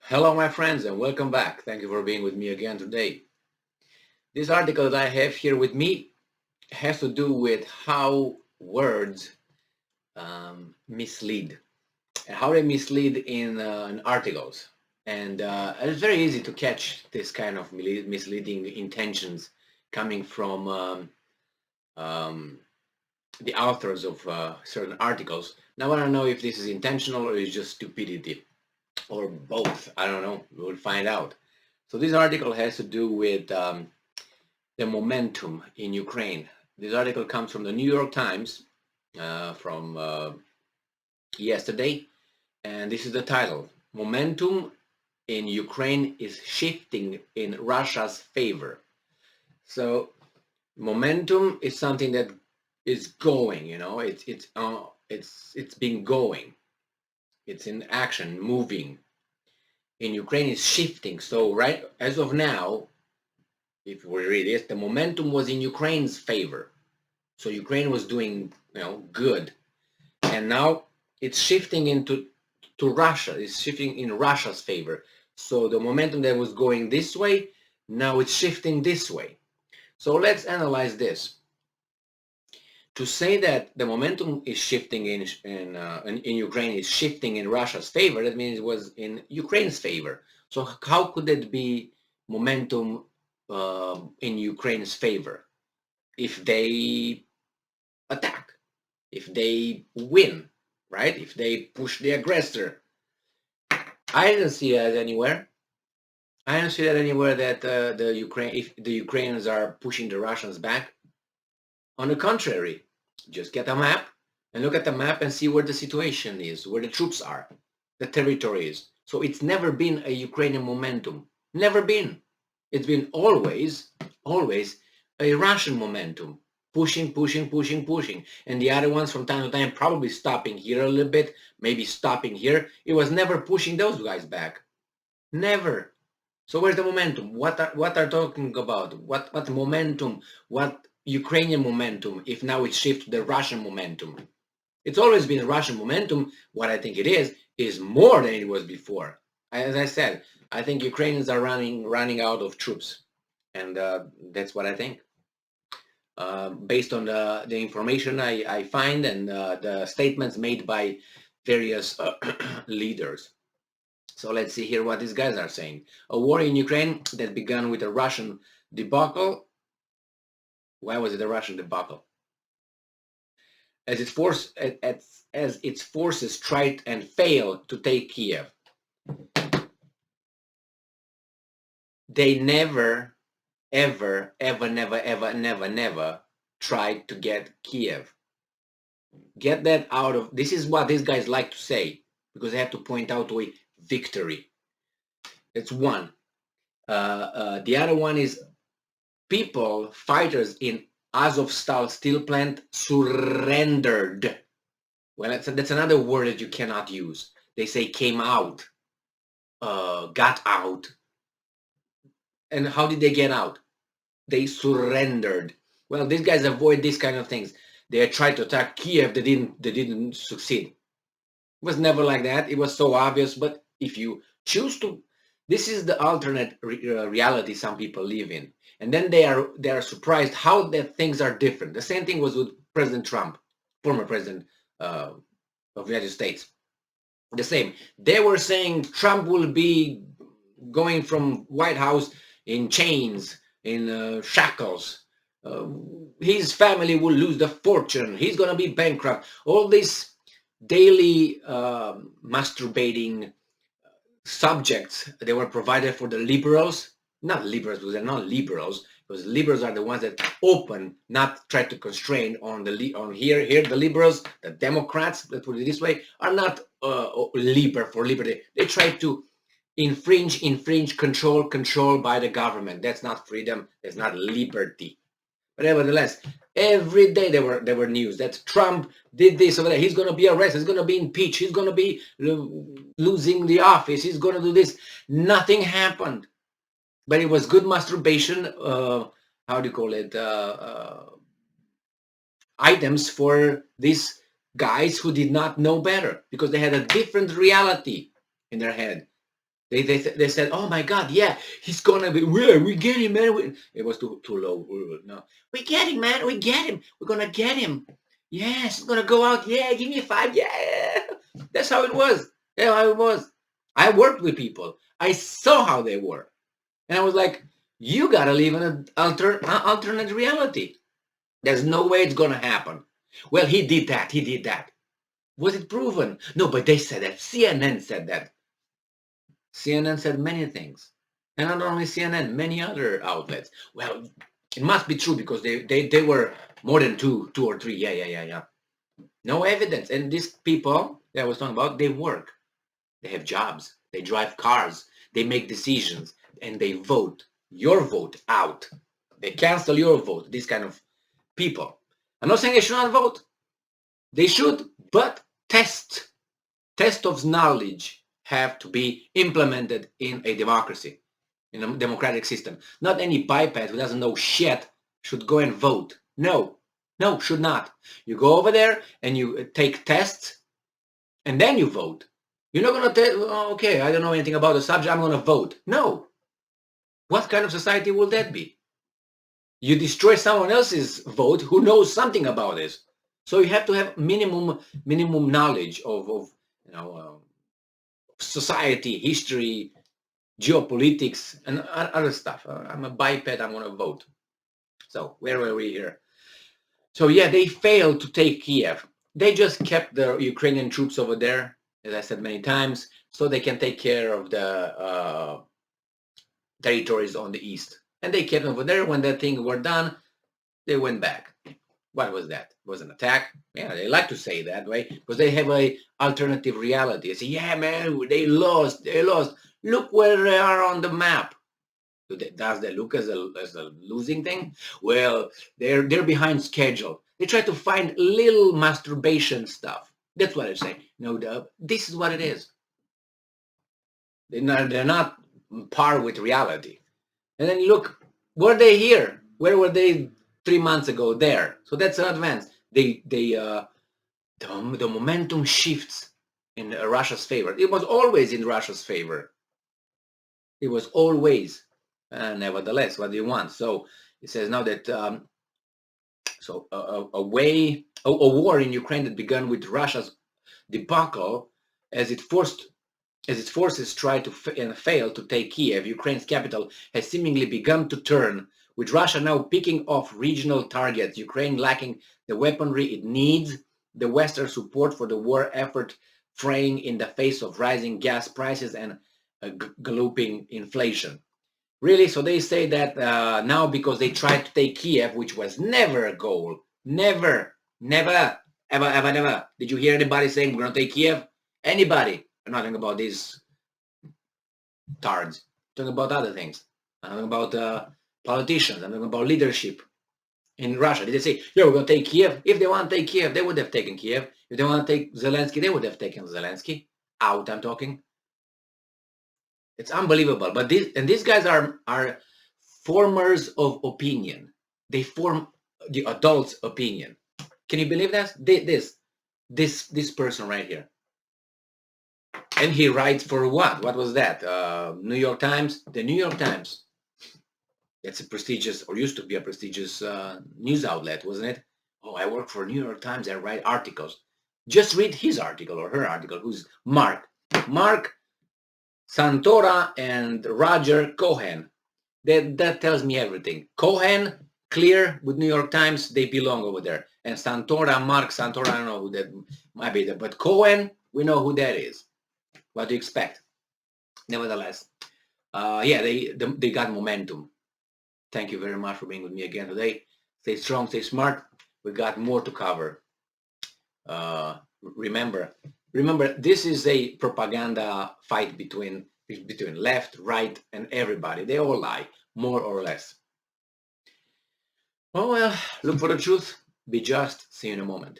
Hello, my friends, and welcome back. Thank you for being with me again today. This article that I have here with me has to do with how words mislead and how they mislead in articles. And it's very easy to catch this kind of misleading intentions coming from um, the authors of certain articles. Now, I don't know if this is intentional or is just stupidity or both. I don't know. We'll find out. So this article has to do with the momentum in Ukraine. This article comes from the New York Times from yesterday, and this is the title. Momentum in Ukraine is shifting in Russia's favor. So momentum is something that is going, it's been going. It's in action, moving. In Ukraine is shifting. So right as of now, if we read this, the momentum was in Ukraine's favor. So Ukraine was doing, good, and now it's shifting to Russia. It's shifting in Russia's favor. So the momentum that was going this way, now it's shifting this way. So let's analyze this. To say that the momentum is shifting in Ukraine is shifting in Russia's favor, that means it was in Ukraine's favor. So how could it be momentum in Ukraine's favor if they attack, if they win, right? If they push the aggressor? I didn't see that anywhere. I don't see that anywhere that if the Ukrainians are pushing the Russians back. On the contrary, just get a map and look at the map and see where the situation is, where the troops are, the territory is. So it's never been a Ukrainian momentum. Never been. It's been always a Russian momentum. Pushing, pushing, pushing, pushing. And the other ones from time to time probably stopping here a little bit, maybe stopping here. It was never pushing those guys back. Never. So where's the momentum? What are talking about? What momentum? What Ukrainian momentum? If now it shifts to the Russian momentum, it's always been Russian momentum. What I think it is more than it was before. As I said, I think Ukrainians are running out of troops, and that's what I think. Based on the information I find and the statements made by various leaders. So let's see here what these guys are saying. A war in Ukraine that began with a Russian debacle. Why was it a Russian debacle? As its forces tried and failed to take Kiev, they never, ever, ever, never, ever, never, never tried to get Kiev. Get that out of. This is what these guys like to say because they have to point out to a victory. That's one. The other one is people, fighters in Azovstal steel plant surrendered. Well, that's another word that you cannot use. They say came out, got out. And how did they get out? They surrendered. Well, these guys avoid these kind of things. They tried to attack Kiev. They didn't succeed. It was never like that. It was so obvious. But if you choose to, this is the alternate reality some people live in, and then they are surprised how that things are different. The same thing was with President Trump, former president of the United States. The same. They were saying Trump will be going from White House in chains, in shackles. His family will lose the fortune. He's going to be bankrupt. All these daily masturbating subjects they were provided for the liberals, not liberals because they're not liberals, because liberals are the ones that open, not try to constrain on here the liberals, the Democrats, let's put it this way, are not liber for liberty. They try to infringe, control by the government. That's not freedom. That's not liberty. But nevertheless, every day there were news that Trump did this over there. He's going to be arrested. He's going to be impeached. He's going to be losing the office. He's going to do this. Nothing happened. But it was good masturbation. How do you call it? Items for these guys who did not know better because they had a different reality in their head. They said, oh my God, yeah, he's gonna be, we get him, man. It was too low. No, we get him, man. We get him. We're gonna get him. Yes, he's gonna go out. Yeah, give me 5. Yeah, that's how it was. That's how it was. I worked with people. I saw how they were, and I was like, you gotta live in an alternate reality. There's no way it's gonna happen. Well, he did that. He did that. Was it proven? No, but they said that. CNN said that. CNN said many things. And not only CNN, many other outlets. Well, it must be true because they were more than two or three. Yeah. No evidence. And these people that I was talking about, they work. They have jobs. They drive cars. They make decisions. And they vote your vote out. They cancel your vote. These kind of people. I'm not saying they should not vote. They should, but test of knowledge have to be implemented in a democracy, in a democratic system. Not any biped who doesn't know shit should go and vote. No, should not. You go over there and you take tests and then you vote. You're not going to tell, oh, okay, I don't know anything about the subject, I'm going to vote. No. What kind of society will that be? You destroy someone else's vote who knows something about this. So you have to have minimum knowledge of society, history, geopolitics, and other stuff. I'm a biped, I'm going to vote. So where were we here? So yeah, they failed to take Kiev. They just kept the Ukrainian troops over there, as I said many times, so they can take care of the territories on the east. And they kept them over there. When that thing were done, they went back. What was that? It was an attack? Yeah, they like to say that way because they have a alternative reality. They say, yeah, man, they lost. Look where they are on the map. Does that look as a losing thing? Well, they're behind schedule. They try to find little masturbation stuff. That's what I say. No, this is what it is. They're not par with reality. And then look, were they here? Where were they 3 months ago? There. So that's an advance. The momentum shifts in Russia's favor. It was always in Russia's favor. It was always. Nevertheless, what do you want? So it says now that a war in Ukraine that began with Russia's debacle as its forces try to fail to take Kiev, Ukraine's capital, has seemingly begun to turn, with Russia now picking off regional targets, Ukraine lacking the weaponry it needs, the Western support for the war effort fraying in the face of rising gas prices and galloping inflation. Really? So they say that now because they tried to take Kiev, which was never a goal. Never. Ever. Did you hear anybody saying we're going to take Kiev? Anybody? I'm not talking about these tards. I'm talking about other things. I'm talking about politicians. I'm talking about leadership in Russia. Did they say, yeah, we're going to take Kiev? If they want to take Kiev, they would have taken Kiev. If they want to take Zelensky, they would have taken Zelensky. Out, I'm talking. It's unbelievable. But these guys are formers of opinion. They form the adult's opinion. Can you believe that? This person right here. And he writes for what? What was that? New York Times? The New York Times. It's a prestigious, or used to be a prestigious news outlet, wasn't it? Oh, I work for New York Times. I write articles. Just read his article or her article. Who's Mark? Mark Santora and Roger Cohen. That tells me everything. Cohen, clear with New York Times, they belong over there. And Santora, Mark Santora, I don't know who that might be there. But Cohen, we know who that is. What do you expect? Nevertheless, yeah, they got momentum. Thank you very much for being with me again today. Stay strong, stay smart. We got more to cover. Remember, this is a propaganda fight between left, right, and everybody. They all lie, more or less. Oh well, look for the truth. Be just. See you in a moment.